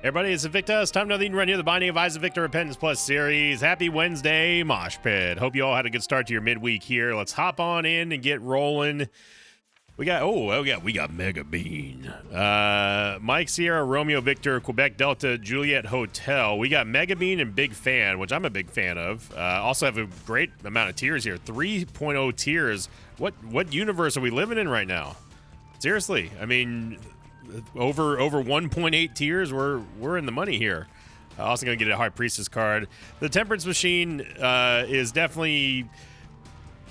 Everybody, it's Invicta. It's time to know that you can run here the Binding of Isaac Victor Repentance Plus series. Happy Wednesday, Mosh Pit. Hope you all had a good start to your midweek here. Let's hop on in and get rolling. We got Mega Bean. Mike Sierra, Romeo Victor, Quebec Delta, Juliet Hotel. We got Mega Bean and Big Fan, which I'm a big fan of. Also have a great amount of tiers here. 3.0 tiers. What universe are we living in right now? Seriously, I mean, over 1.8 tiers, we're in the money here. Also gonna get a High Priestess card. The Temperance Machine is definitely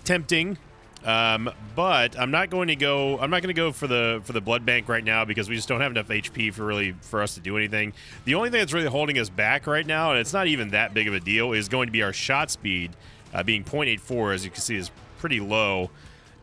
tempting, but I'm not going to go for the Blood Bank right now because we just don't have enough HP for us to do anything. The only thing that's really holding us back right now, and it's not even that big of a deal, is going to be our shot speed being 0.84, as you can see, is pretty low.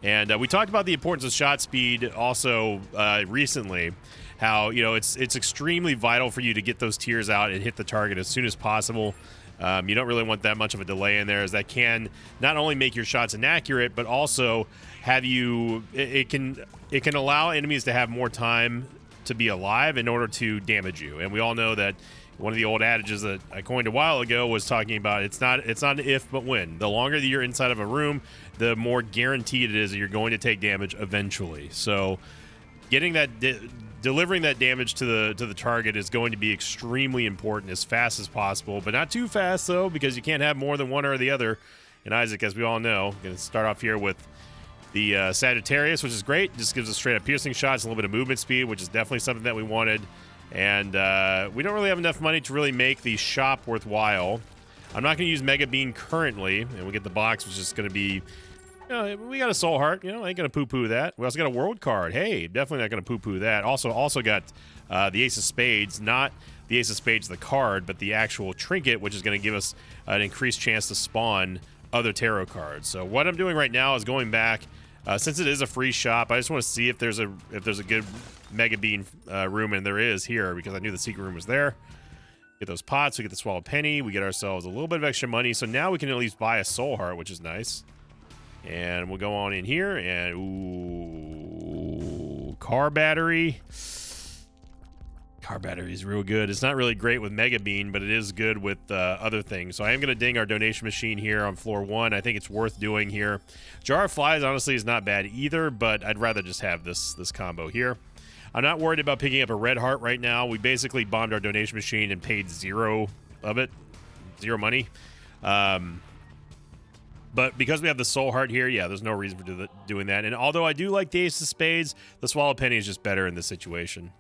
And we talked about the importance of shot speed also recently, how it's extremely vital for you to get those tiers out and hit the target as soon as possible. You don't really want that much of a delay in there, as that can not only make your shots inaccurate, but also have you. It can allow enemies to have more time to be alive in order to damage you. And we all know that one of the old adages that I coined a while ago was talking about it's not an if but when. The longer that you're inside of a room, the more guaranteed it is that you're going to take damage eventually. So getting that delivering that damage to the target is going to be extremely important as fast as possible, but not too fast though, because you can't have more than one or the other in Isaac, as we all know. I'm going to start off here with the Sagittarius, which is great. Just gives us straight up piercing shots, a little bit of movement speed, which is definitely something that we wanted. And we don't really have enough money to really make the shop worthwhile. I'm not going to use Mega Bean currently, and we get the box, which is going to be, we got a Soul Heart. I ain't going to poo-poo that. We also got a World card. Hey, definitely not going to poo-poo that. Also got the Ace of Spades, not the Ace of Spades, the card, but the actual trinket, which is going to give us an increased chance to spawn other tarot cards. So what I'm doing right now is going back. Since it is a free shop, I just want to see if there's a good Mega Bean room, and there is here, because I knew the secret room was there. Get those pots, we get the Swallowed Penny, we get ourselves a little bit of extra money, so now we can at least buy a Soul Heart, which is nice. And we'll go on in here, and ooh, car battery. Car battery is real good. It's not really great with Mega Bean, but it is good with other things. So I am going to ding our donation machine here on floor 1. I think it's worth doing here. Jar of Flies, honestly, is not bad either, but I'd rather just have this combo here. I'm not worried about picking up a red heart right now. We basically bombed our donation machine and paid zero of it. Zero money. But because we have the Soul Heart here, yeah, there's no reason for doing that. And although I do like the Ace of Spades, the Swallowed Penny is just better in this situation.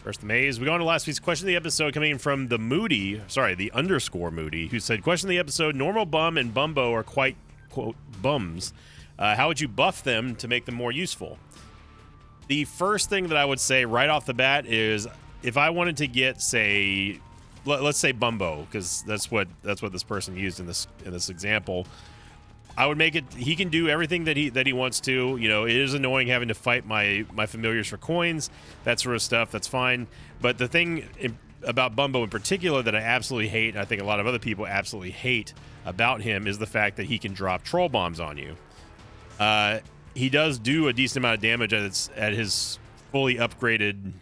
First, the maze. We go on to last week's question of the episode, coming in from the underscore Moody, who said, question of the episode, normal bum and bumbo are quite, quote, bums. How would you buff them to make them more useful? The first thing that I would say right off the bat is, if I wanted to get, say, let's say bumbo, because that's what this person used in this example. I would make it, he can do everything that he wants to. It is annoying having to fight my familiars for coins, that sort of stuff. That's fine. But the thing about Bumbo in particular that I absolutely hate, and I think a lot of other people absolutely hate about him, is the fact that he can drop troll bombs on you. He does do a decent amount of damage at his fully upgraded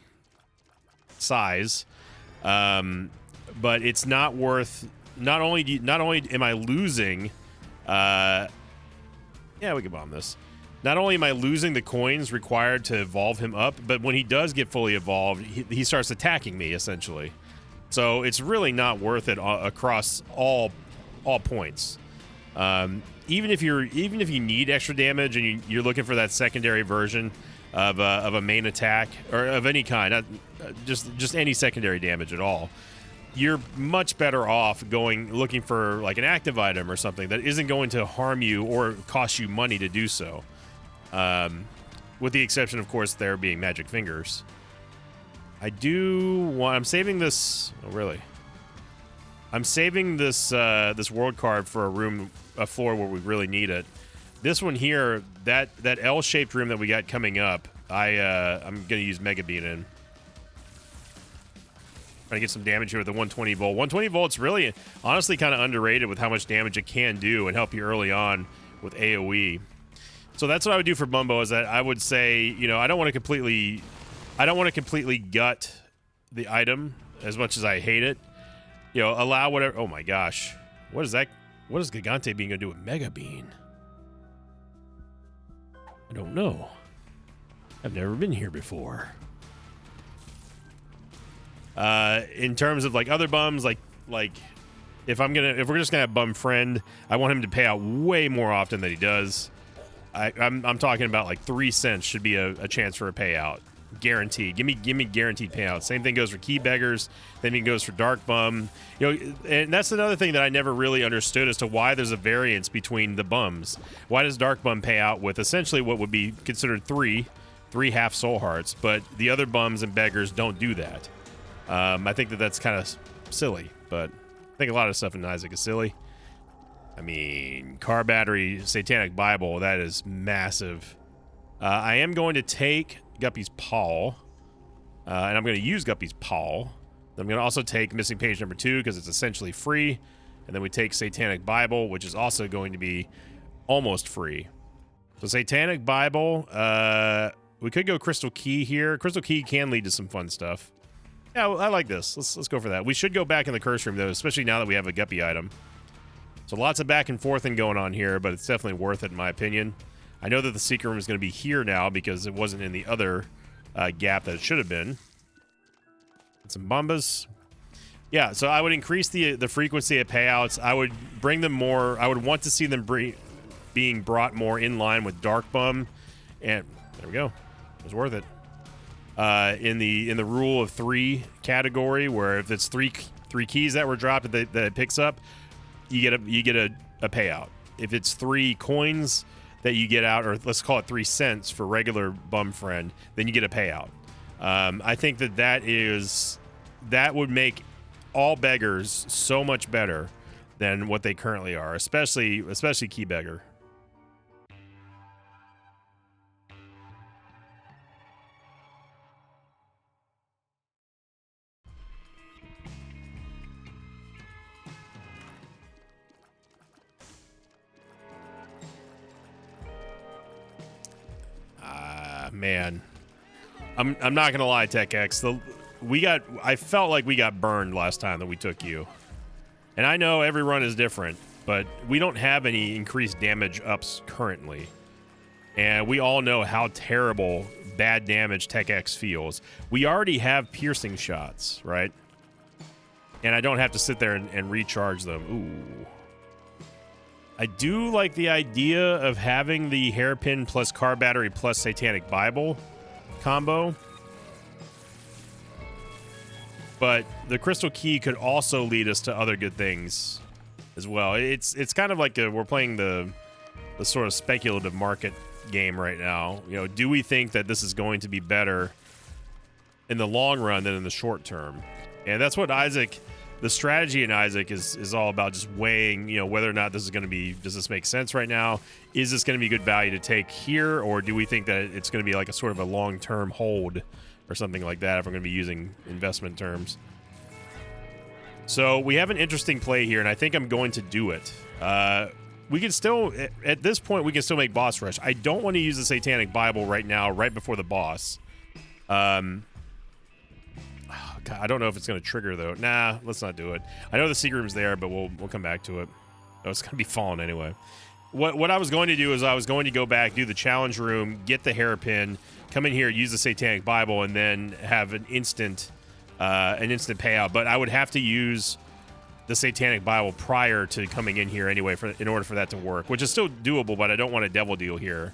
size. But it's not worth, not only am I losing, yeah, we can bomb this. Not only am I losing the coins required to evolve him up, but when he does get fully evolved, he starts attacking me, essentially. So it's really not worth it across all points. Even if you need extra damage and you're looking for that secondary version of a main attack or of any kind, not just any secondary damage at all, you're much better off looking for like an active item or something that isn't going to harm you or cost you money to do so. With the exception, of course, there being magic fingers. I'm saving this. Oh, really? I'm saving this world card for a floor where we really need it. This one here, that L-shaped room that we got coming up, I'm gonna use Mega Bean in. Trying to get some damage here with the 120 volt. 120 volts really, honestly, kind of underrated with how much damage it can do and help you early on with AoE. So that's what I would do for Bumbo, is that I would say, you know, I don't want to completely gut the item as much as I hate it. You know, allow whatever. Oh my gosh. What is that? What is Gigante Bean going to do with Mega Bean? I don't know. I've never been here before. In terms of like other bums, like if we're just gonna have Bum Friend, I want him to pay out way more often than he does. I'm talking about like 3 cents should be a chance for a payout, guaranteed. Give me guaranteed payout. Same thing goes for Key Beggars. Then it goes for Dark Bum. You know, and that's another thing that I never really understood as to why there's a variance between the bums. Why does Dark Bum pay out with essentially what would be considered three half soul hearts, but the other bums and beggars don't do that? I think that's kind of silly, but I think a lot of stuff in Isaac is silly. I mean, Car Battery, Satanic Bible, that is massive. I am going to take Guppy's Paw, and I'm going to use Guppy's Paw. I'm going to also take Missing Page number 2 because it's essentially free, and then we take Satanic Bible, which is also going to be almost free. So Satanic Bible, we could go Crystal Key here. Crystal Key can lead to some fun stuff. Yeah, I like this. Let's go for that. We should go back in the curse room, though, especially now that we have a Guppy item. So lots of back and forth going on here, but it's definitely worth it in my opinion. I know that the secret room is going to be here now because it wasn't in the other gap that it should have been. And some Bombas. Yeah, so I would increase the frequency of payouts. I would bring them more. I would want to see them being brought more in line with Dark Bum. And there we go. It was worth it. In the rule of 3 category, where if it's three keys that were dropped that it picks up, you get a payout. If it's 3 coins that you get out, or let's call it 3 cents for regular Bum Friend, then you get a payout. I think that would make all beggars so much better than what they currently are, especially Key Beggar. Man, I'm not gonna lie, Tech X. I felt like we got burned last time that we took you, and I know every run is different, but we don't have any increased damage ups currently, and we all know how terrible bad damage Tech X feels. We already have piercing shots, right? And I don't have to sit there and recharge them. Ooh. I do like the idea of having the Hairpin plus Car Battery plus Satanic Bible combo. But the Crystal Key could also lead us to other good things as well. It's kind of like we're playing the sort of speculative market game right now. You know, do we think that this is going to be better in the long run than in the short term? And that's what the strategy in Isaac is all about, just weighing, you know, whether or not this is going to be, does this make sense right now? Is this going to be good value to take here? Or do we think that it's going to be like a sort of a long-term hold or something like that if we're going to be using investment terms? So we have an interesting play here, and I think I'm going to do it. We can still, at this point, we can still make boss rush. I don't want to use the Satanic Bible right now, right before the boss. I don't know if it's going to trigger, though. Nah, let's not do it. I know the secret room's there, but we'll come back to it. Oh, it's going to be fallen anyway. What I was going to do is I was going to go back, do the challenge room, get the Hairpin, come in here, use the Satanic Bible, and then have an instant payout. But I would have to use the Satanic Bible prior to coming in here anyway in order for that to work, which is still doable, but I don't want a Devil Deal here.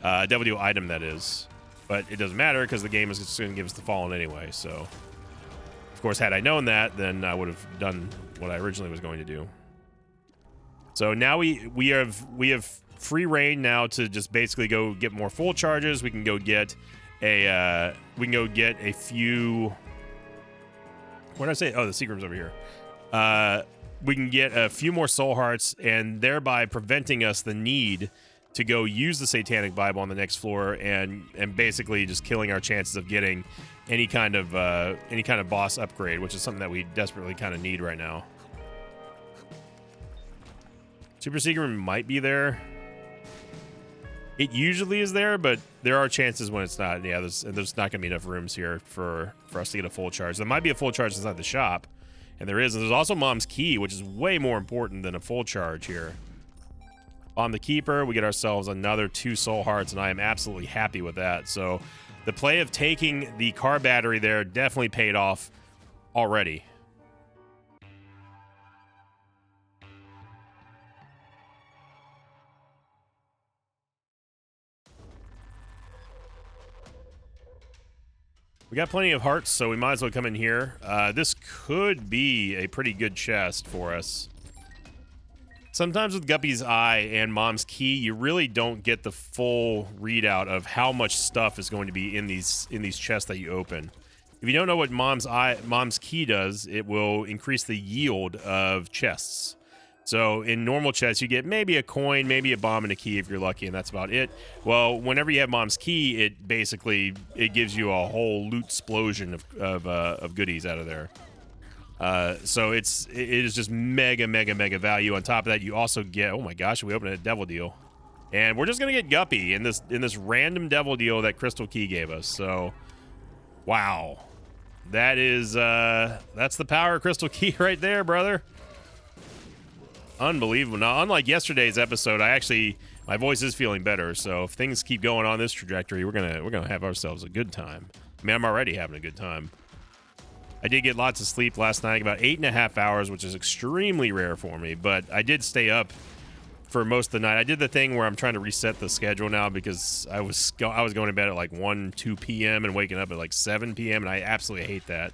Devil Deal item, that is. But it doesn't matter because the game is just going to give us the fallen anyway, so... Of course, had I known that, then I would have done what I originally was going to do. So now we have free reign now to just basically go get more full charges. We can go get a few. What did I say? Oh, the secret room's over here. We can get a few more soul hearts, and thereby preventing us the need to go use the Satanic Bible on the next floor and basically just killing our chances of getting any kind of boss upgrade, which is something that we desperately kind of need right now. Super Secret Room might be there. It usually is there, but there are chances when it's not. Yeah, there's not going to be enough rooms here for us to get a full charge. There might be a full charge inside the shop, and there is. And there's also Mom's Key, which is way more important than a full charge here. On the Keeper, we get ourselves another 2 soul hearts, and I am absolutely happy with that. So the play of taking the car battery there definitely paid off already. We got plenty of hearts, so we might as well come in here. This could be a pretty good chest for us. Sometimes with Guppy's Eye and Mom's Key, you really don't get the full readout of how much stuff is going to be in these chests that you open. If you don't know what Mom's Key does, it will increase the yield of chests. So in normal chests, you get maybe a coin, maybe a bomb and a key if you're lucky, and that's about it. Well, whenever you have Mom's Key, it gives you a whole loot explosion of goodies out of there. So it is just mega value. On top of that, you also get, oh my gosh, we opened a devil deal, and we're just gonna get Guppy in this random devil deal that Crystal Key gave us. So, wow, that's the power of Crystal Key right there, brother. Unbelievable. Now, unlike yesterday's episode, my voice is feeling better. So if things keep going on this trajectory, we're gonna have ourselves a good time. I mean, I'm already having a good time. I did get lots of sleep last night, about 8.5 hours, which is extremely rare for me. But I did stay up for most of the night. I did the thing where I'm trying to reset the schedule now because I was going to bed at like 2 p.m. and waking up at like 7 p.m. and I absolutely hate that.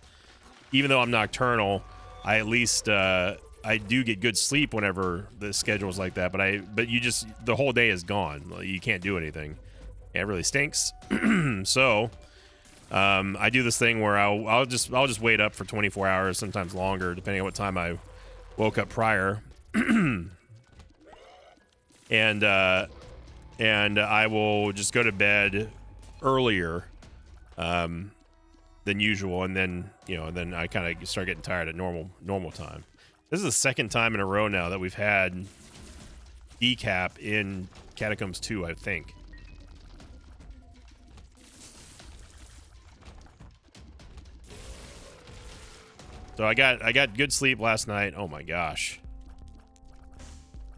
Even though I'm nocturnal, I at least I do get good sleep whenever the schedule is like that. But you just, the whole day is gone. You can't do anything. Yeah, it really stinks. So I do this thing where I'll just wait up for 24 hours, sometimes longer, depending on what time I woke up prior. And I will just go to bed earlier than usual, and then then I kind of start getting tired at normal time. This is the second time in a row now that we've had decap in Catacombs 2, I think. So I got good sleep last night. Oh my gosh.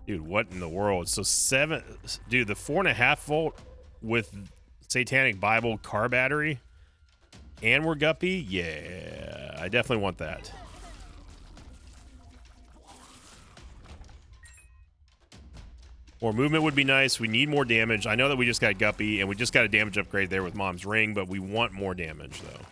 Dude, what in the world? So dude, the 4.5 volt with Satanic Bible car battery, and we're Guppy? Yeah, I definitely want that. More movement would be nice. We need more damage. I know that we just got Guppy, and we just got a damage upgrade there with Mom's Ring, but we want more damage, though,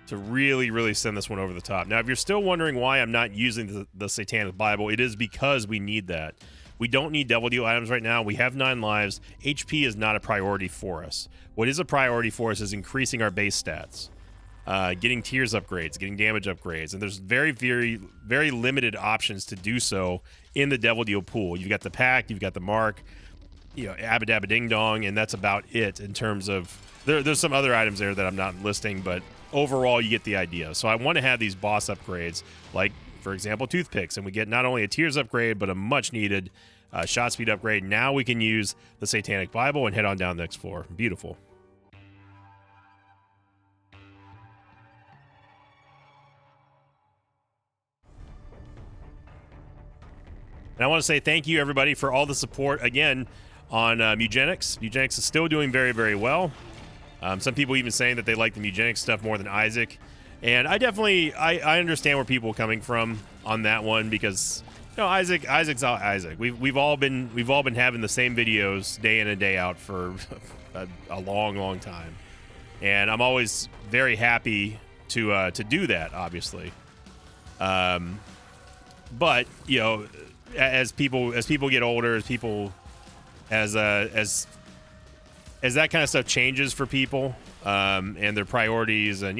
to really send this one over the top. Now, if you're still wondering why I'm not using the Satanic Bible, it is because we need that. We don't need Devil Deal items right now. We have 9 lives. HP is not a priority for us. What is a priority for us is increasing our base stats, getting tiers upgrades, getting damage upgrades, and there's very limited options to do so in the Devil Deal pool. You've got the Pact, you've got the Mark, Abba Dabba Ding Dong, and that's about it in terms of... There's some other items there that I'm not listing, but overall, you get the idea. So I want to have these boss upgrades, like, for example, Toothpicks, and we get not only a tiers upgrade, but a much-needed shot speed upgrade. Now we can use the Satanic Bible and head on down the next floor. Beautiful. And I want to say thank you, everybody, for all the support, again, on Mugenics. Mugenics is still doing very well. Some people even saying that they like the Mugenics stuff more than Isaac. And I definitely, I understand where people are coming from on that one, because, Isaac's Isaac. We've all been having the same videos day in and day out for a long time. And I'm always very happy to do that, obviously. But, as people get older, as that kind of stuff changes for people, and their priorities, and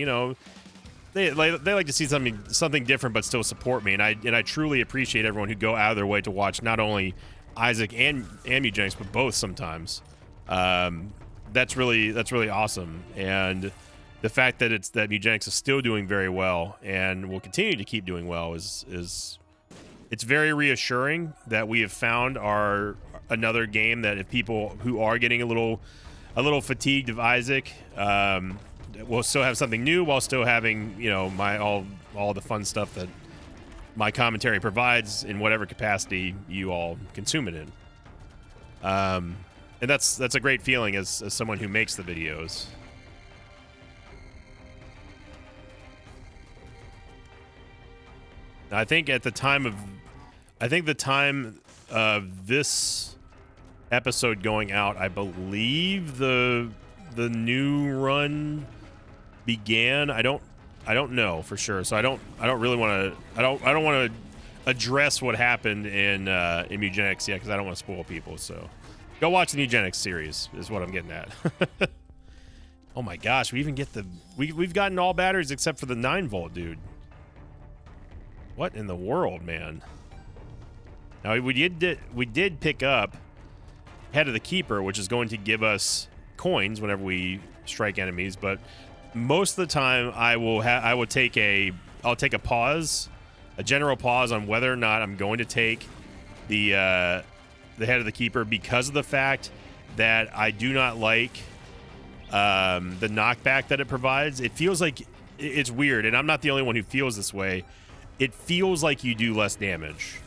they like to see something different, but still support me, and I truly appreciate everyone who go out of their way to watch not only Isaac and Mujinx, but both sometimes. That's really awesome, and the fact that Mujinx is still doing very well and will continue to keep doing well is it's very reassuring that we have found another game that if people who are getting a little fatigued of Isaac, we'll still have something new while still having, you know, all the fun stuff that my commentary provides in whatever capacity you all consume it in. And that's a great feeling as someone who makes the videos. I think the time of this episode going out, I believe the new run began. I don't know for sure, so I don't really want to address what happened in Mujinx yet because I don't want to spoil people. So go watch the Mujinx series is what I'm getting at. Oh my gosh, we even get we've gotten all batteries except for the 9-volt dude. What in the world, man? Now we did pick up Head of the Keeper, which is going to give us coins whenever we strike enemies, but most of the time I'll take a pause, a general pause on whether or not I'm going to take the Head of the Keeper because of the fact that I do not like the knockback that it provides. It feels like it's weird, and I'm not the only one who feels this way. It feels like you do less damage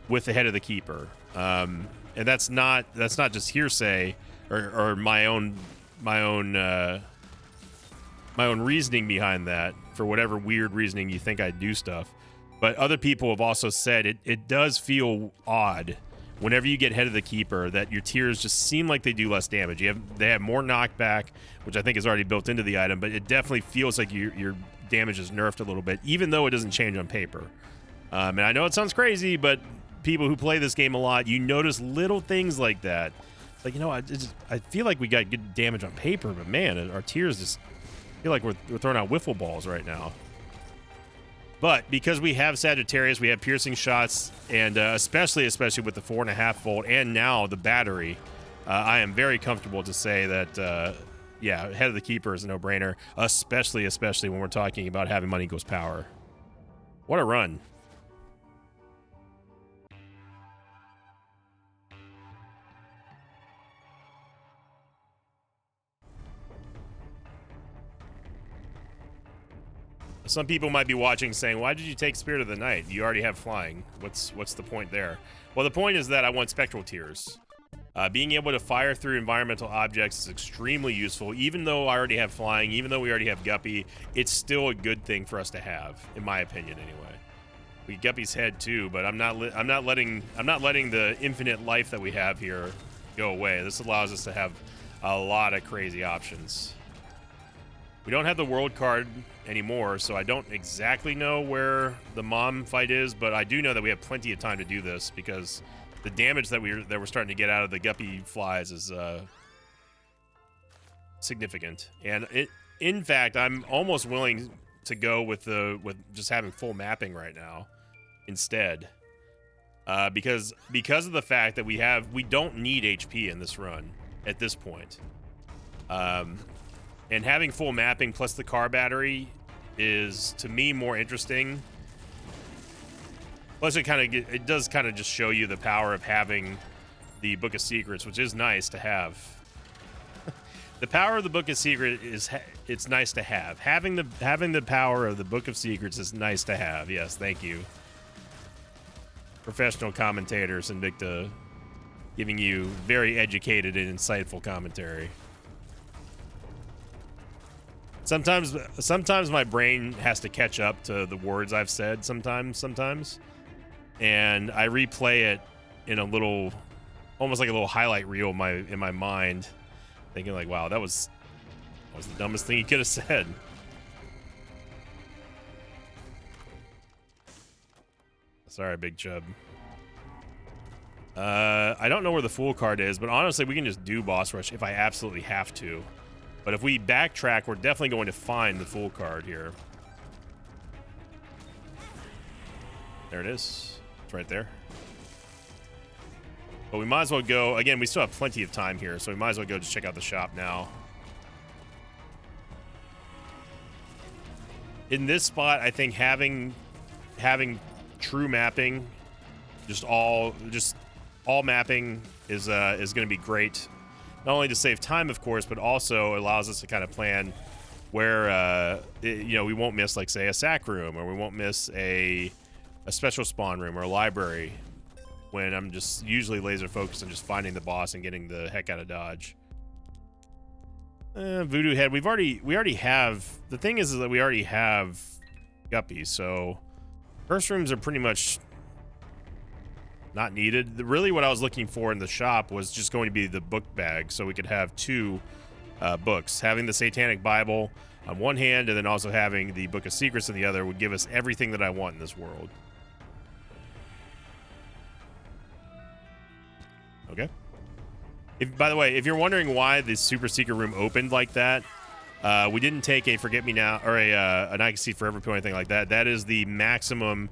with the Head of the Keeper, and that's not just hearsay or my own reasoning behind that, for whatever weird reasoning you think I do stuff. But other people have also said it does feel odd whenever you get Head of the Keeper that your tiers just seem like they do less damage. They have more knockback, which I think is already built into the item, but it definitely feels like your damage is nerfed a little bit, even though it doesn't change on paper. And I know it sounds crazy, but people who play this game a lot, you notice little things like that. It's like, you know, I feel like we got good damage on paper, but man, our tiers just feel like we're throwing out wiffle balls right now. But because we have Sagittarius, we have piercing shots, and especially with the 4.5 volt and now the battery, I am very comfortable to say that yeah, Head of the Keeper is a no-brainer, especially when we're talking about having money equals power. What a run. Some people might be watching saying, why did you take Spirit of the Night? You already have flying. What's the point there? Well, the point is that I want spectral tiers. Being able to fire through environmental objects is extremely useful. Even though I already have flying, even though we already have Guppy, it's still a good thing for us to have, in my opinion, anyway. We Guppy's head too, but I'm not letting the infinite life that we have here go away. This allows us to have a lot of crazy options. We don't have the world card anymore, so I don't exactly know where the mom fight is, but I do know that we have plenty of time to do this because the damage that we're starting to get out of the Guppy flies is significant. And in fact, I'm almost willing to go with just having full mapping right now instead, because of the fact that we don't need HP in this run at this point. And having full mapping plus the car battery is, to me, more interesting. Plus, it does kind of just show you the power of having the Book of Secrets, which is nice to have. The power of the Book of Secrets it's nice to have. Having the power of the Book of Secrets is nice to have. Yes, thank you. Professional commentators, Invicta, giving you very educated and insightful commentary. Sometimes my brain has to catch up to the words I've said sometimes, and I replay it in almost like a little highlight reel in my mind, thinking like, wow, that was the dumbest thing you could have said. Sorry, Big Chub. I don't know where the Fool card is, but honestly, we can just do boss rush if I absolutely have to. But if we backtrack, we're definitely going to find the Fool card here. There it is. It's right there. But we might as well go. Again, we still have plenty of time here, so we might as well go just check out the shop now. In this spot, I think having true mapping, just all mapping is going to be great. Not only to save time, of course, but also allows us to kind of plan where you know, we won't miss, like, say, a sack room, or we won't miss a special spawn room or a library, when I'm just usually laser focused on just finding the boss and getting the heck out of Dodge. Voodoo Head, we already have. The thing is that we already have Guppy, so first rooms are pretty much not needed. Really, what I was looking for in the shop was just going to be the book bag, so we could have two books. Having the Satanic Bible on one hand, and then also having the Book of Secrets in the other, would give us everything that I want in this world. Okay. By the way, if you're wondering why the super secret room opened like that, we didn't take a Forget Me Now or a Night Seed Forever pill or anything like that. That is the maximum.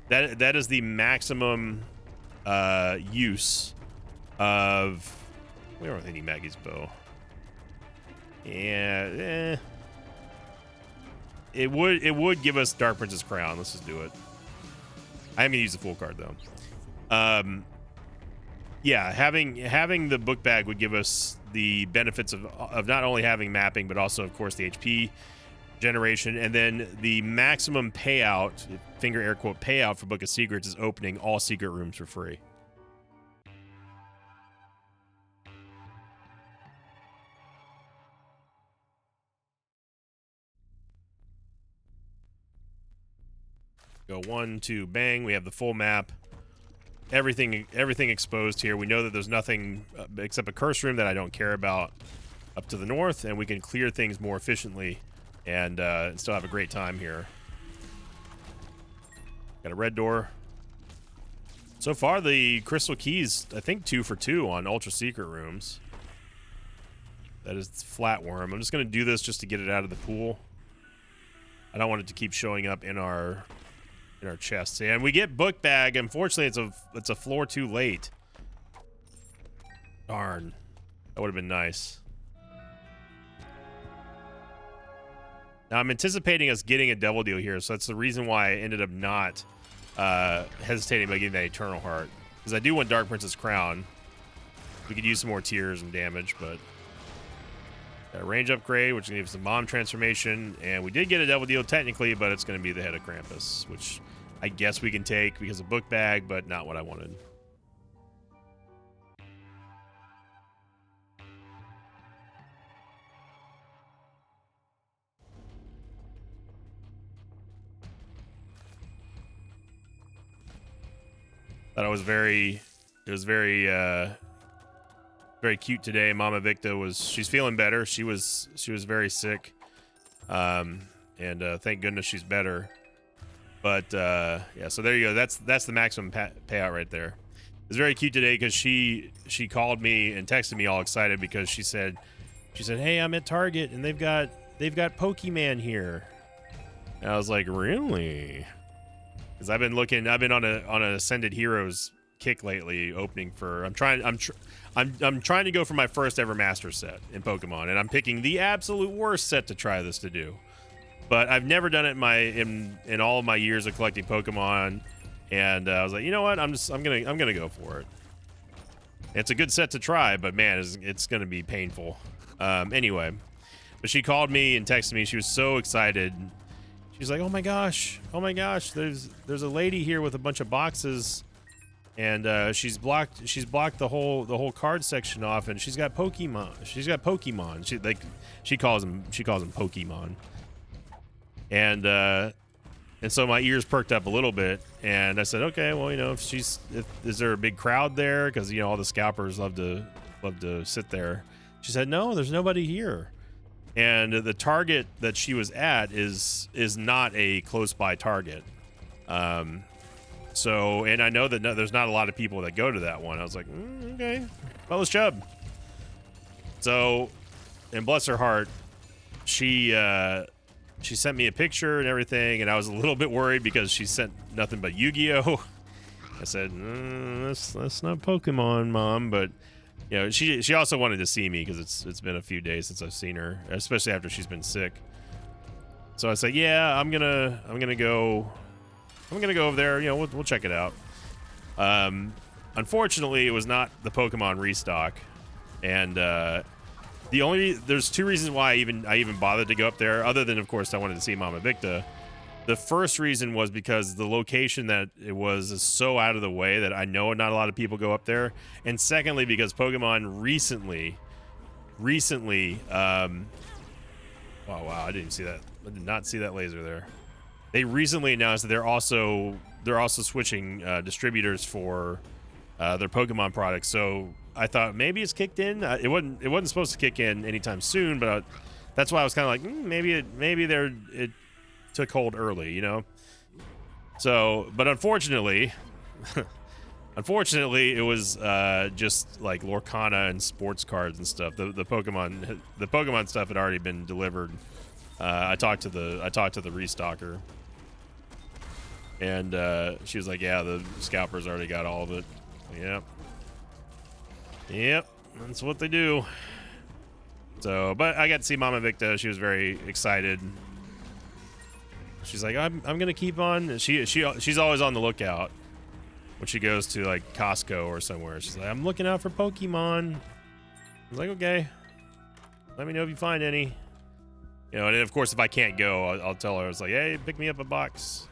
That is the maximum use of. We don't really need Maggie's bow. Yeah. It would give us Dark Prince's crown. Let's just do it. I haven't used the full card though. Yeah, having the book bag would give us the benefits of not only having mapping, but also, of course, the HP generation. And then the maximum payout, finger air quote, payout for Book of Secrets is opening all secret rooms for free. Go 1, 2, bang. We have the full map. Everything exposed here. We know that there's nothing except a curse room that I don't care about up to the north, and we can clear things more efficiently and still have a great time here. Got a red door. So far, the crystal keys, I think 2 for 2 on ultra secret rooms. That is Flatworm. I'm just going to do this just to get it out of the pool. I don't want it to keep showing up in our chests. And we get book bag. Unfortunately, it's a floor too late. Darn. That would have been nice. Now I'm anticipating us getting a devil deal here, so that's the reason why I ended up not hesitating about getting that Eternal Heart. Because I do want Dark Prince's crown. We could use some more tears and damage, but got a range upgrade, which gives some bomb transformation, and we did get a devil deal technically, but it's going to be the head of Krampus, which I guess we can take because of book bag, but not what I wanted. Thought it was very cute today. Mama Victa she's feeling better. She was very sick, and thank goodness she's better. But yeah, so there you go. That's the maximum payout right there. It's very cute today because she called me and texted me all excited because she said, hey, I'm at Target and they've got Pokemon here. And I was like, really? Because I've been on an Ascended Heroes kick lately, opening for. I'm trying to go for my first ever master set in Pokemon, and I'm picking the absolute worst set to try this to do. But I've never done it in all of my years of collecting Pokemon, and I was like, you know what? I'm gonna go for it. It's a good set to try, but man, it's gonna be painful. Anyway, but she called me and texted me. She was so excited. She's like, oh my gosh, there's a lady here with a bunch of boxes, and she's blocked the whole card section off, and she's got Pokemon. She calls them Pokemon. And so my ears perked up a little bit, and I said, okay, well, you know, is there a big crowd there? Because, you know, all the scalpers love to sit there. She said, no, there's nobody here. And the Target that she was at is not a close by Target. So, and I know that there's not a lot of people that go to that one. I was like, okay, well, let's Chubb. So, and bless her heart, she sent me a picture and everything, and I was a little bit worried because she sent nothing but Yu-Gi-Oh! I said, that's not Pokemon, Mom, but you know, she also wanted to see me because it's been a few days since I've seen her, especially after she's been sick. So I said, yeah, I'm gonna go over there. You know, we'll check it out. Unfortunately, it was not the Pokemon restock, and there's two reasons why I even bothered to go up there, other than of course I wanted to see Mama Victa. The first reason was because the location that it was is so out of the way that I know not a lot of people go up there, and secondly because Pokemon recently oh wow, I didn't see that. I did not see that laser there. They recently announced that they're also switching distributors for their Pokemon products. So I thought maybe it's kicked in. It wasn't supposed to kick in anytime soon, but that's why I was kind of like maybe it took hold early, you know. So, but unfortunately, it was just like Lorcana and sports cards and stuff. The Pokemon stuff had already been delivered. I talked to the restocker, and she was like, "Yeah, the scalpers already got all of it." Yep, that's what they do. So, but I got to see Mama Victa. She was very excited. She's like, I'm gonna keep on. She's always on the lookout when she goes to like Costco or somewhere. She's like, I'm looking out for Pokemon. I was like, okay, let me know if you find any. You know, and of course, if I can't go, I'll tell her. I was like, hey, pick me up a box.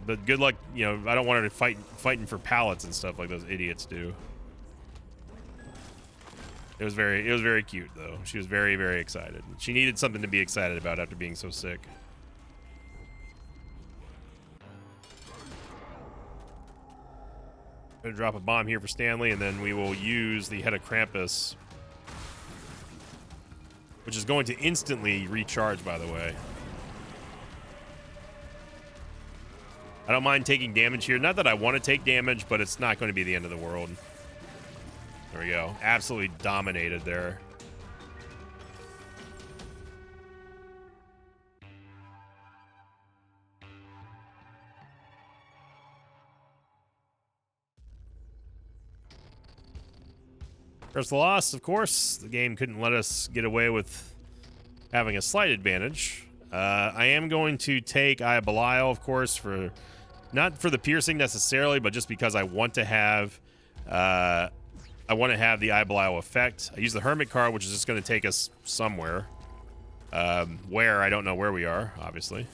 But good luck. You know, I don't want her to fighting for pallets and stuff like those idiots do. It was very cute though. She was very, very excited. She needed something to be excited about after being so sick. Gonna drop a bomb here for Stanley, and then we will use the Head of Krampus, which is going to instantly recharge, by the way. I don't mind taking damage here. Not that I want to take damage, but it's not going to be the end of the world. There we go. Absolutely dominated there. There's the loss, of course. The game couldn't let us get away with having a slight advantage. I am going to take Eye of Belial, of course, not for the piercing necessarily, but just because I want to have the Eye of Belial effect. I use the Hermit card, which is just going to take us somewhere. Where, I don't know where we are, obviously.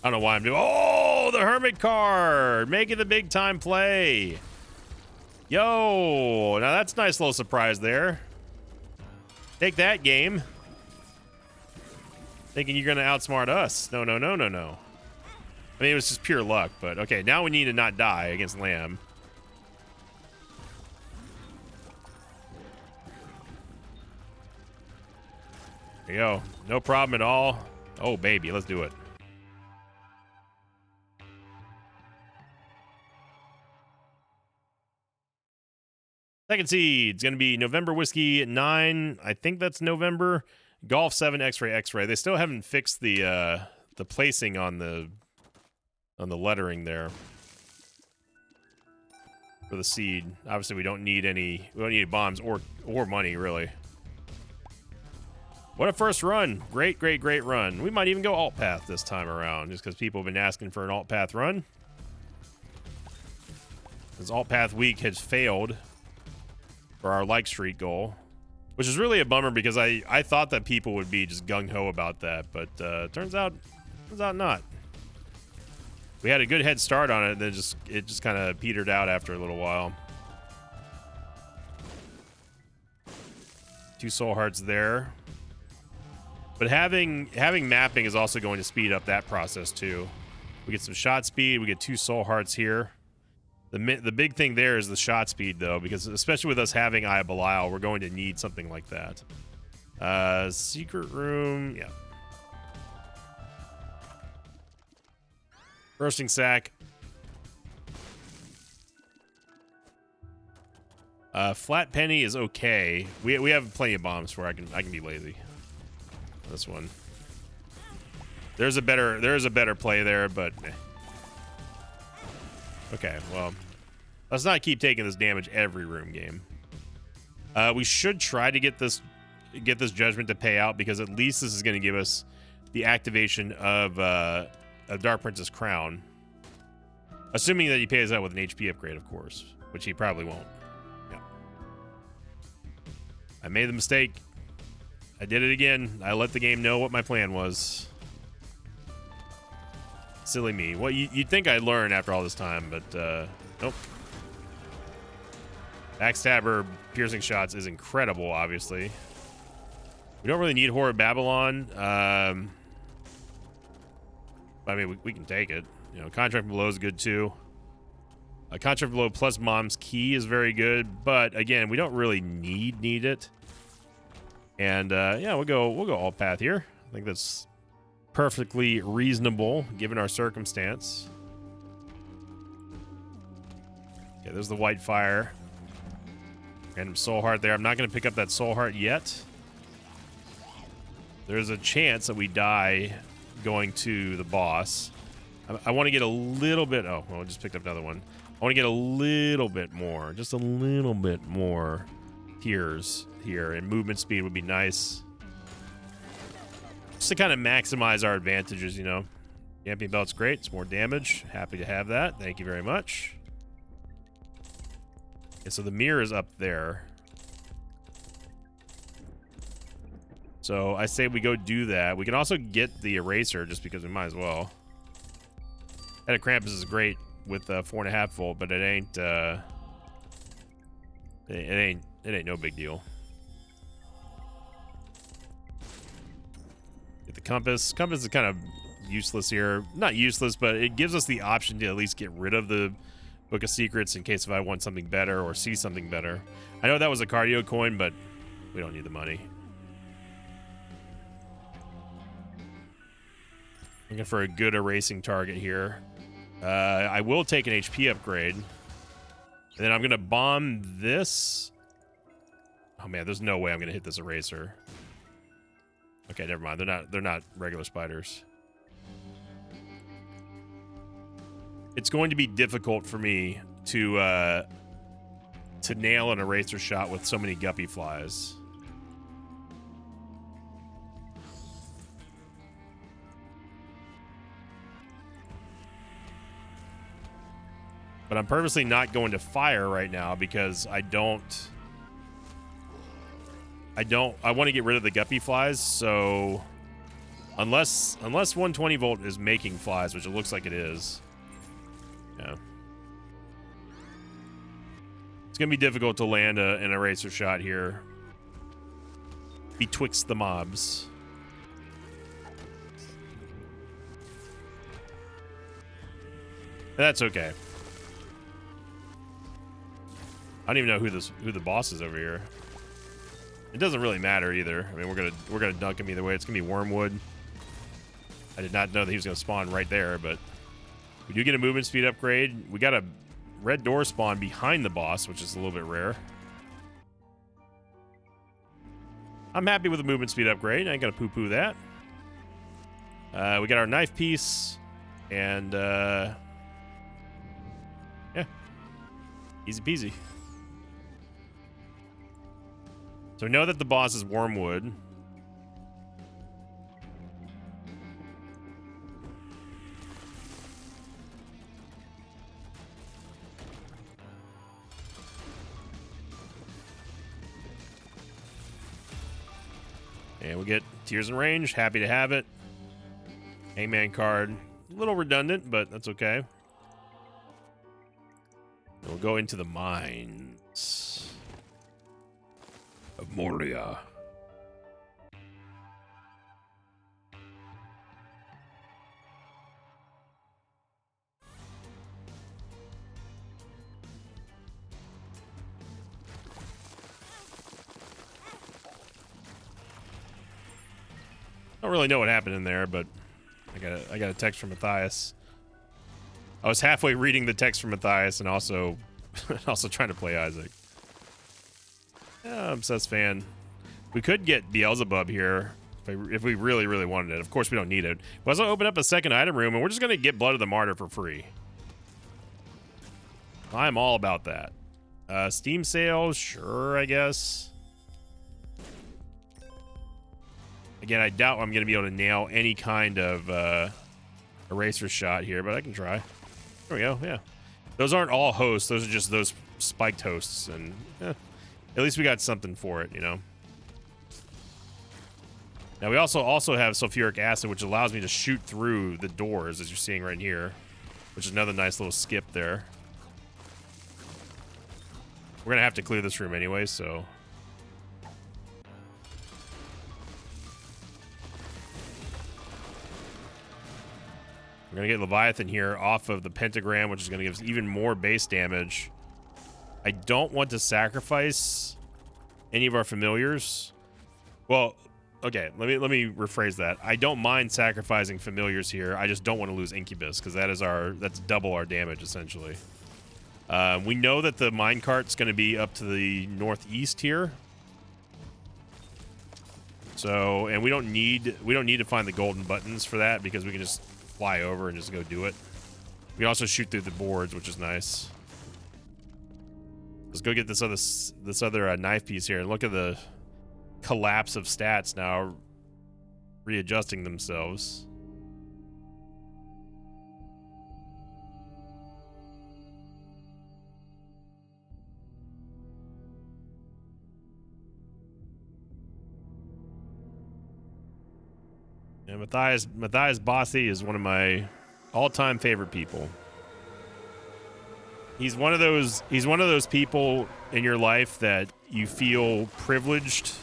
I don't know why I'm doing. Oh, the Hermit card, making the big time play. Yo, now that's a nice little surprise there. Take that, game. Thinking you're gonna outsmart us. No. I mean, it was just pure luck, but okay. Now we need to not die against Lamb. There you go. No problem at all. Oh, baby, let's do it. Second seed. It's going to be November Whiskey 9. I think that's November. Golf 7 X-Ray. They still haven't fixed the placing on the lettering there for the seed. Obviously, we don't need any bombs or money really. What a first run. Great run. We might even go alt path this time around just because people have been asking for an alt path run. Because alt path week has failed for our like streak goal, which is really a bummer because I thought that people would be just gung-ho about that, but turns out not. We had a good head start on it, and then it just kind of petered out after a little while. 2 soul hearts there, but having mapping is also going to speed up that process too. We get some shot speed. We get 2 soul hearts here. The big thing there is the shot speed, though, because especially with us having Eye of Belial, we're going to need something like that. Secret room, yeah. Bursting sack. Flat penny is okay. We have plenty of bombs where I can be lazy. This one. There's a better play there, but okay, well, let's not keep taking this damage every room game. We should try to get this judgment to pay out, because at least this is going to give us the activation of a Dark Princess Crown, assuming that he pays out with an HP upgrade, of course, which he probably won't. Yeah. I made the mistake. I did it again. I let the game know what my plan was. Silly me. Well, you'd think I'd learn after all this time, but nope. Backstabber piercing shots is incredible, obviously. We don't really need Horror Babylon. I mean, we can take it. You know, Contract Below is good too. Contract Below plus Mom's Key is very good, but again, we don't really need it. And yeah, we'll go all path here. I think that's perfectly reasonable given our circumstance. Okay, there's the White Fire. Random Soul Heart there. I'm not going to pick up that Soul Heart yet. There's a chance that we die going to the boss. I want to get a little bit... Oh, well, I just picked up another one. I want to get a little bit more. Just a little bit more tears here. And movement speed would be nice. Just to kind of maximize our advantages, you know. Champion Belt's great. It's more damage. Happy to have that. Thank you very much. Okay, so the mirror is up there. So I say we go do that. We can also get the eraser just because we might as well. Head of Krampus is great with 4.5 volt, but it ain't it ain't no big deal. Get the compass. Compass is kind of useless here. Not useless, but it gives us the option to at least get rid of the Book of Secrets in case if I want something better or see something better. I know that was a cardio coin, but we don't need the money. Looking for a good erasing target here. I will take an HP upgrade. And then I'm going to bomb this. Oh, man, there's no way I'm going to hit this eraser. Okay, never mind. They're not regular spiders. It's going to be difficult for me to nail an eraser shot with so many guppy flies. But I'm purposely not going to fire right now because I want to get rid of the guppy flies, so unless 120 volt is making flies, which it looks like it is. Yeah. It's going to be difficult to land an eraser shot here betwixt the mobs. That's okay. I don't even know who the boss is over here. It doesn't really matter either. I mean, we're gonna dunk him either way. It's gonna be Wormwood. I did not know that he was gonna spawn right there, but we do get a movement speed upgrade. We got a red door spawn behind the boss, which is a little bit rare. I'm happy with the movement speed upgrade. I ain't gonna poo-poo that. We got our knife piece, and yeah, easy peasy. So we know that the boss is Wormwood. And we get Tears in Range. Happy to have it. Hangman card. A little redundant, but that's okay. And we'll go into the mines of Moria. Don't really know what happened in there, but I got a text from Matthias. I was halfway reading the text from Matthias and also trying to play Isaac. Obsessed fan. We could get Beelzebub here if we really, really wanted it. Of course, we don't need it. We also open up a second item room, and we're just going to get Blood of the Martyr for free. I'm all about that. Steam sales, sure, I guess. Again, I doubt I'm going to be able to nail any kind of eraser shot here, but I can try. There we go, yeah. Those aren't all hosts. Those are just those spiked hosts, and at least we got something for it, you know. Now, we also have sulfuric acid, which allows me to shoot through the doors, as you're seeing right here, which is another nice little skip there. We're going to have to clear this room anyway, so... We're going to get Leviathan here off of the pentagram, which is going to give us even more base damage. I don't want to sacrifice any of our familiars. Well... Okay, let me rephrase that. I don't mind sacrificing familiars here. I just don't want to lose Incubus because that's double our damage essentially. We know that the minecart's going to be up to the northeast here. So, and we don't need to find the golden buttons for that because we can just fly over and just go do it. We can also shoot through the boards, which is nice. Let's go get this other knife piece here and look at the collapse of stats now readjusting themselves. And Matthias Bossi is one of my all-time favorite people. He's one of those people in your life that you feel privileged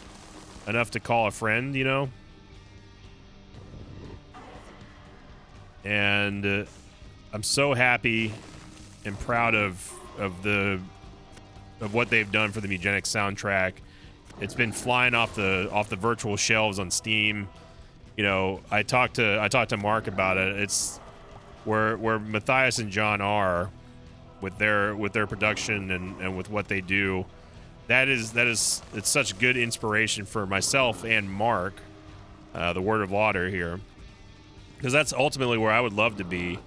enough to call a friend, you know? And I'm so happy and proud of what they've done for the Mugenics soundtrack. It's been flying off the virtual shelves on Steam. You know, I talked to Mark about it. It's where Matthias and John are with their production and with what they do. That is it's such good inspiration for myself and Mark, the Word of Lauder here, because that's ultimately where I would love to be.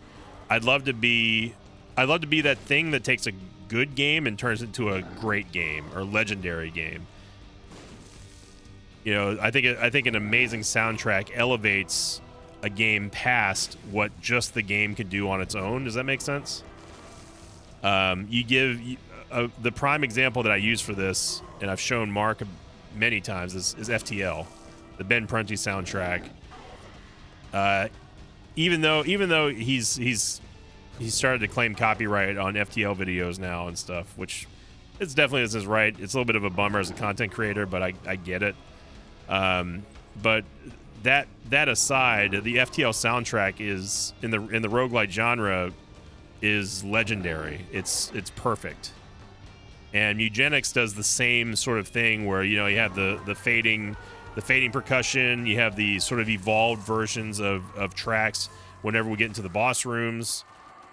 I'd love to be that thing that takes a good game and turns it into a great game or legendary game. You know, I think an amazing soundtrack elevates a game past what just the game can do on its own. Does that make sense? The prime example that I use for this, and I've shown Mark many times, is FTL, the Ben Prunty soundtrack. Even though he's started to claim copyright on FTL videos now and stuff, which it's definitely isn't his right. It's a little bit of a bummer as a content creator, but I get it. But that aside, the FTL soundtrack is in the roguelite genre is legendary. It's perfect. And Mugenics does the same sort of thing where, you know, you have the fading percussion, you have the sort of evolved versions of tracks whenever we get into the boss rooms,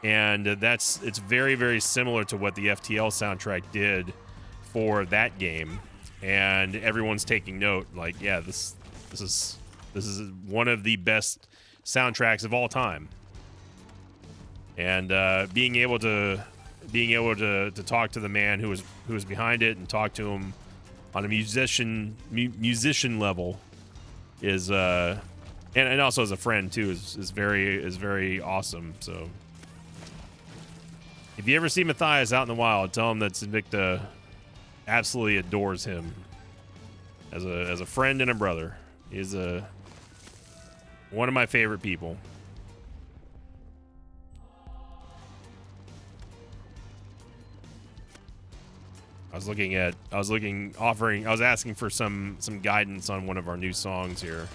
and it's very, very similar to what the FTL soundtrack did for that game. And everyone's taking note, like, yeah, this is one of the best soundtracks of all time. And being able to talk to the man who was behind it and talk to him on a musician level is and also as a friend too is very awesome. So if you ever see Matthias out in the wild, tell him that Sinvicta absolutely adores him as a friend and a brother. He's one of my favorite people. I was asking for some guidance on one of our new songs here.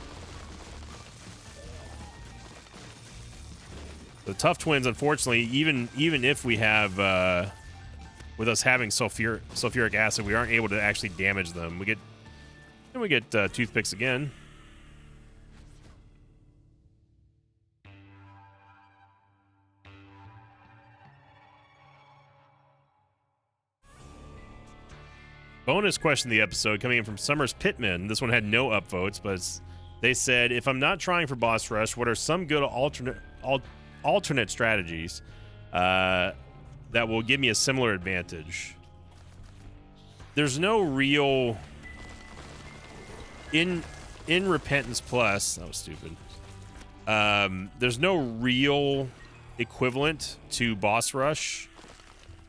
The Tough Twins, unfortunately, even if we have with us having sulfuric acid, we aren't able to actually damage them. We get toothpicks again. bonus question of the episode coming in from Summers Pittman. This one had no upvotes, but they said, if I'm not trying for boss rush, what are some good alternate strategies that will give me a similar advantage? There's no real in Repentance Plus. That was stupid. There's no real equivalent to boss rush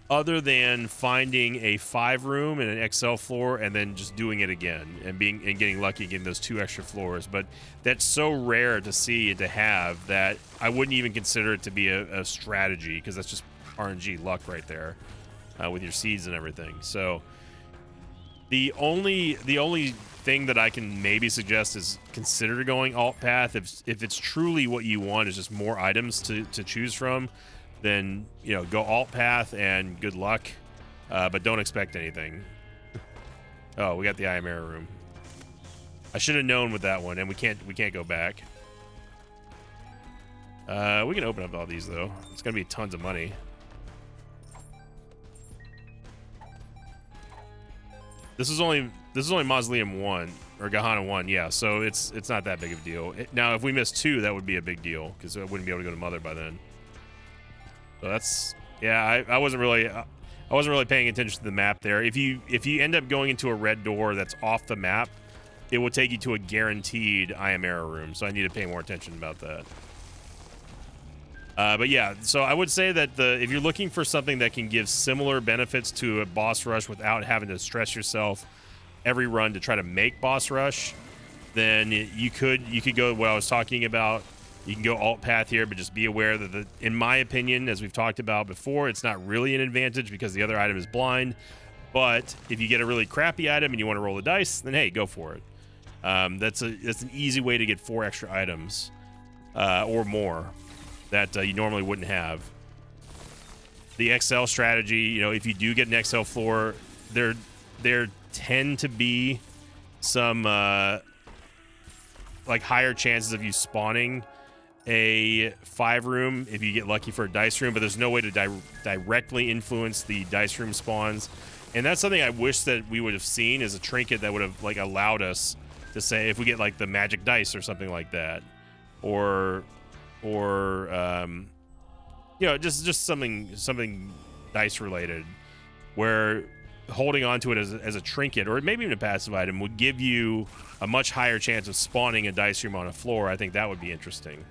other than finding a 5-room and an XL floor and then just doing it again and getting lucky getting those 2 extra floors. But that's so rare to see and to have that I wouldn't even consider it to be a strategy, because that's just RNG luck right there with your seeds and everything. So the only thing that I can maybe suggest is consider going alt path if it's truly what you want is just more items to choose from. Then, you know, go alt path and good luck, but don't expect anything. Oh, we got the Ayamera room. I should have known with that one, and we can't go back. We can open up all these though. It's gonna be tons of money. This is only Mausoleum 1 or Gahana 1, yeah. So it's not that big of a deal. Now, if we miss 2, that would be a big deal because I wouldn't be able to go to Mother by then. So that's, yeah, I wasn't really paying attention to the map there. If you end up going into a red door that's off the map, it will take you to a guaranteed Ayamera room. So I need to pay more attention about that. But yeah, so I would say that if you're looking for something that can give similar benefits to a boss rush without having to stress yourself every run to try to make boss rush, then you could go what I was talking about. You can go alt path here, but just be aware that, in my opinion, as we've talked about before, it's not really an advantage because the other item is blind. But if you get a really crappy item and you want to roll the dice, then hey, go for it. That's an easy way to get 4 extra items or more that you normally wouldn't have. The XL strategy, you know, if you do get an XL floor, there tend to be some like higher chances of you spawning a 5-room if you get lucky for a dice room, but there's no way to directly influence the dice room spawns. And that's something I wish that we would have seen as a trinket that would have like allowed us to say if we get like the magic dice or something like that, or you know, just something dice related, where holding on to it as a trinket or maybe even a passive item would give you a much higher chance of spawning a dice room on a floor. I think that would be interesting.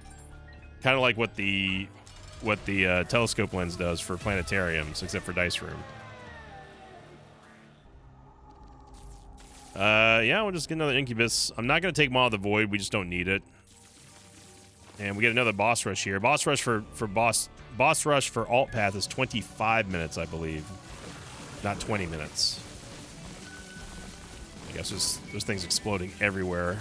Kind of like what the telescope lens does for planetariums, except for dice room. Yeah, we'll just get another Incubus. I'm not going to take Maw of the Void. We just don't need it. And we get another boss rush here. Boss rush for alt path is 25 minutes, I believe. Not 20 minutes. I guess there's things exploding everywhere.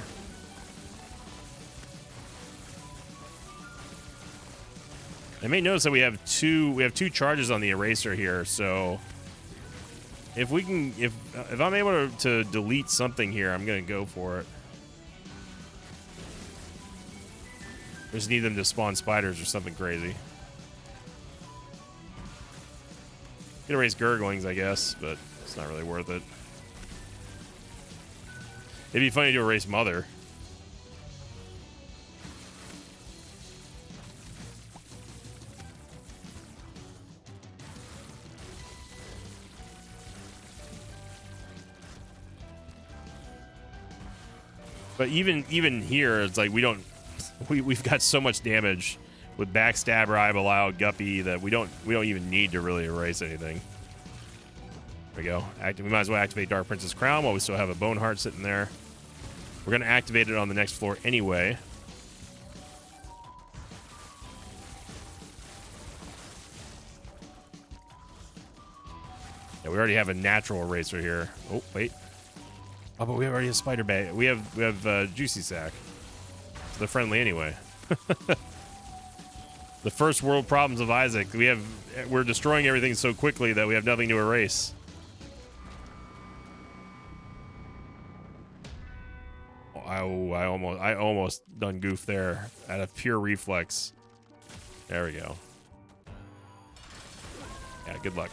I may notice that we have two charges on the eraser here, so if I'm able to delete something here, I'm gonna go for it. Just need them to spawn spiders or something crazy. Could erase gurglings, I guess, but it's not really worth it. It'd be funny to erase Mother. But even here, it's like we've got so much damage with Backstabber, Ibelau, Guppy that we don't even need to really erase anything. There we go. We might as well activate Dark Prince's Crown while we still have a Bone Heart sitting there. We're gonna activate it on the next floor anyway. Yeah, we already have a natural eraser here. Oh wait. Oh, but we already have Spider Bag. We have Juicy Sack. So they're friendly anyway. The first world problems of Isaac. We're destroying everything so quickly that we have nothing to erase. Oh, I almost done goof there out of pure reflex. There we go. Yeah, good luck.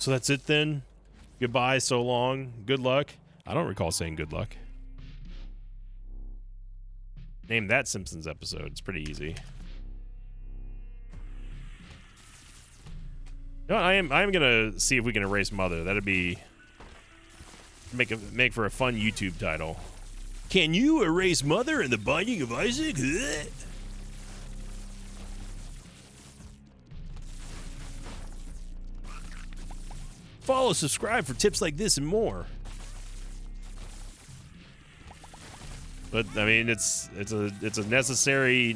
So that's it then. Goodbye, so long. Good luck. I don't recall saying good luck. Name that Simpsons episode. It's pretty easy. You know what, I am gonna see if we can erase Mother. That'd be make for a fun YouTube title. Can you erase Mother in the Binding of Isaac? Follow, subscribe for tips like this and more. But I mean, it's a necessary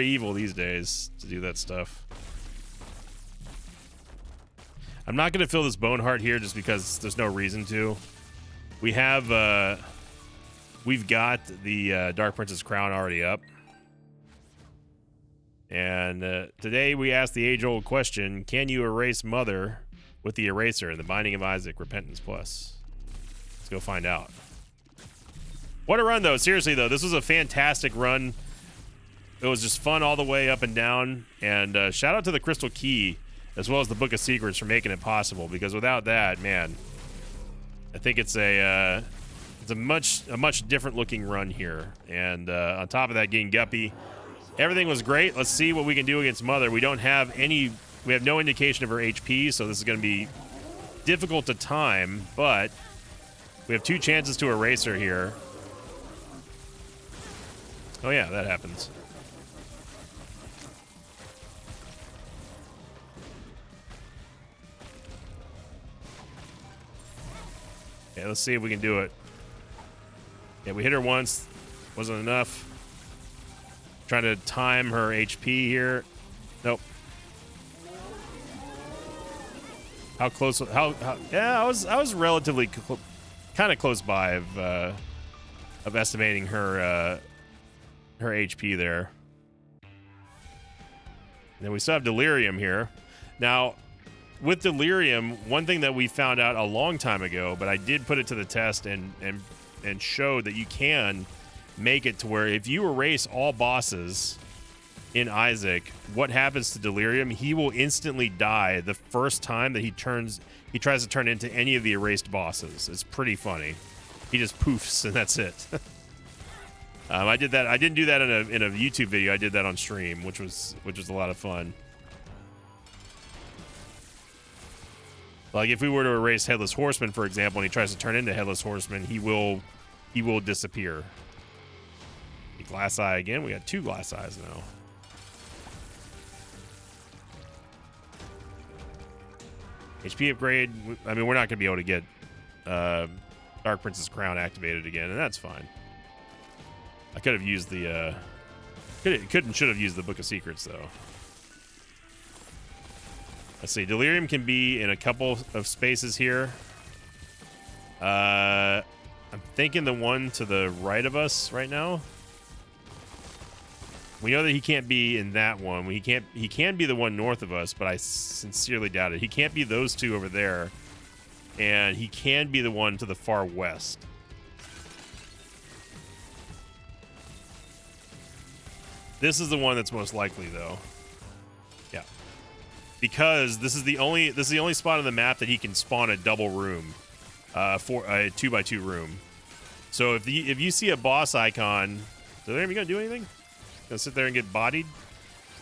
evil these days to do that stuff. I'm not gonna fill this bone heart here just because there's no reason to. We have we've got the Dark Princess crown already up, and today we asked the age-old question: can you erase Mother with the eraser in the Binding of Isaac Repentance Plus? Let's go find out. What a run, though. Seriously, though, this was a fantastic run. It was just fun all the way up and down. And shout out to the Crystal Key, as well as the Book of Secrets, for making it possible. Because without that, man, I think it's a much different looking run here. And on top of that, getting Guppy, everything was great. Let's see what we can do against Mother. We have no indication of her HP, so this is going to be difficult to time. But we have 2 chances to erase her here. Oh yeah, that happens. Okay, let's see if we can do it. Yeah, we hit her once. Wasn't enough. Trying to time her HP here. Nope. How close? Yeah, I was relatively kind of close by of estimating her HP there. And then we still have Delirium here. Now, with Delirium, one thing that we found out a long time ago, but I did put it to the test and showed that you can make it to where if you erase all bosses in Isaac, what happens to Delirium? He will instantly die the first time that he tries to turn into any of the erased bosses. It's pretty funny. He just poofs and that's it. I did that. I didn't do that in a YouTube video. I did that on stream, which was a lot of fun. Like if we were to erase Headless Horseman, for example, and he tries to turn into Headless Horseman, he will disappear. Glass Eye again. We got 2 Glass Eyes now. HP upgrade. I mean, we're not going to be able to get Dark Princess Crown activated again, and that's fine. I could have used the should have used the Book of Secrets though. Let's see. Delirium can be in a couple of spaces here. I'm thinking the one to the right of us right now. We know that he can't be in that one. He can be the one north of us, but I sincerely doubt it. He can't be those 2 over there, and he can be the one to the far west. This is the one that's most likely, though. Yeah, because this is the only spot on the map that he can spawn a double room, for a 2x2 room. So if you see a boss icon, are they gonna do anything? Gonna sit there and get bodied?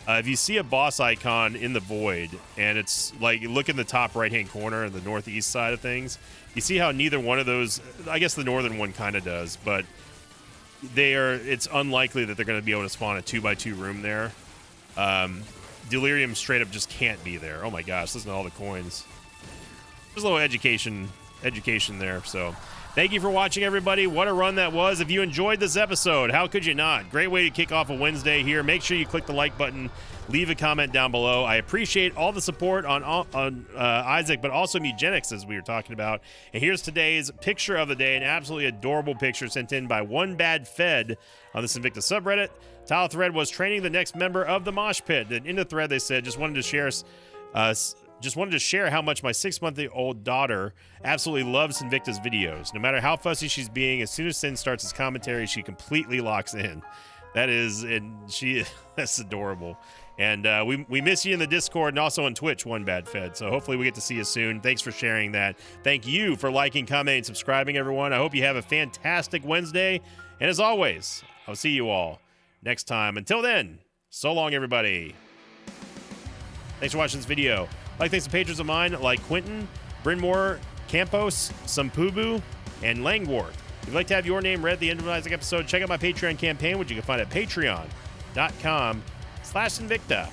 If you see a boss icon in the void, and it's like, look in the top right-hand corner in the northeast side of things, you see how neither one of those, I guess the northern one kind of does, but it's unlikely that they're going to be able to spawn a 2x2 room there. Delirium straight up just can't be there. Oh my gosh, listen to all the coins. There's a little education there, so thank you for watching, everybody. What a run that was. If you enjoyed this episode, how could you not? Great way to kick off a Wednesday here. Make sure you click the like button. Leave a comment down below. I appreciate all the support on Isaac, but also Mugenics, as we were talking about. And here's today's picture of the day, an absolutely adorable picture sent in by One Bad Fed on this Invicta subreddit. Tile thread was training the next member of the Mosh Pit. And in the thread, they said, just wanted to share how much my 6-month-old daughter absolutely loves Invicta's videos. No matter how fussy she's being, as soon as Sin starts his commentary, she completely locks in. That's adorable. And we miss you in the Discord and also on Twitch, One Bad Fed. So hopefully we get to see you soon. Thanks for sharing that. Thank you for liking, commenting, subscribing, everyone. I hope you have a fantastic Wednesday. And as always, I'll see you all next time. Until then, so long, everybody. Thanks for watching this video. Thanks to patrons of mine like Quentin, Brynmore, Campos, Sampubu, and Langworth. If you'd like to have your name read at the end of the episode, check out my Patreon campaign, which you can find at patreon.com/Invicta.